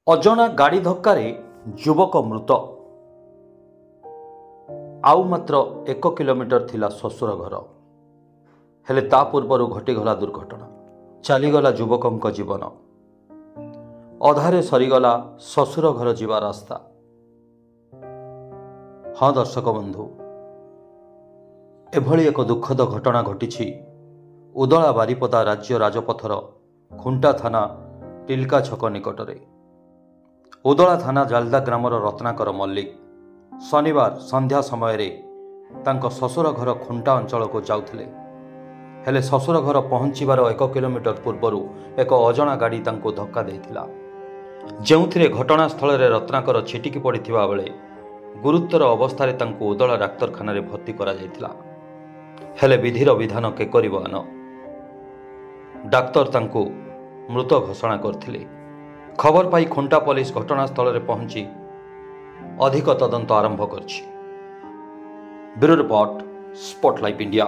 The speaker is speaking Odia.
ଅଜଣା ଗାଡ଼ି ଧକ୍କାରେ ଯୁବକ ମୃତ। ଆଉ ମାତ୍ର 1 କିଲୋମିଟର ଥିଲା ଶ୍ୱଶୁର ଘର। ହେଲେ ତା ପୂର୍ବରୁ ଘଟିଗଲା ଦୁର୍ଘଟଣା। ଚାଲିଗଲା ଯୁବକଙ୍କ ଜୀବନ। ଅଧାରେ ସରିଗଲା ଶ୍ୱଶୁର ଘର ଯିବା ରାସ୍ତା। ହଁ ଦର୍ଶକ ବନ୍ଧୁ, ଏଭଳି ଏକ ଦୁଃଖଦ ଘଟଣା ଘଟିଛି ଉଦଳା ବାରିପଦା ରାଜ୍ୟ ରାଜପଥର ଖୁଣ୍ଟା ଥାନା ଟିଲକା ଛକ ନିକଟରେ। ଉଦଳା ଥାନା ଜାଲଦା ଗ୍ରାମର ରତ୍ନାକର ମଲ୍ଲିକ ଶନିବାର ସନ୍ଧ୍ୟା ସମୟରେ ତାଙ୍କ ଶ୍ୱଶୁର ଘର ଖୁଣ୍ଟା ଅଞ୍ଚଳକୁ ଯାଉଥିଲେ। ହେଲେ ଶ୍ୱଶୁର ଘର ପହଞ୍ଚିବାର 1 କିଲୋମିଟର ପୂର୍ବରୁ ଏକ ଅଜଣା ଗାଡ଼ି ତାଙ୍କୁ ଧକ୍କା ଦେଇଥିଲା, ଯେଉଁଥିରେ ଘଟଣାସ୍ଥଳରେ ରତ୍ନାକର ଛିଟିକି ପଡ଼ିଥିବା ବେଳେ ଗୁରୁତର ଅବସ୍ଥାରେ ତାଙ୍କୁ ଉଦଳା ଡାକ୍ତରଖାନାରେ ଭର୍ତ୍ତି କରାଯାଇଥିଲା। ହେଲେ ବିଧିର ବିଧାନ କେ କରିବ ଆନ, ଡାକ୍ତର ତାଙ୍କୁ ମୃତ ଘୋଷଣା କରିଥିଲେ। ଖବର ପାଇ ଖୁଣ୍ଟା ପୋଲିସ ଘଟଣାସ୍ଥଳରେ ପହଞ୍ଚି ଅଧିକ ତଦନ୍ତ ଆରମ୍ଭ କରିଛି। Bureau report, spotlight India.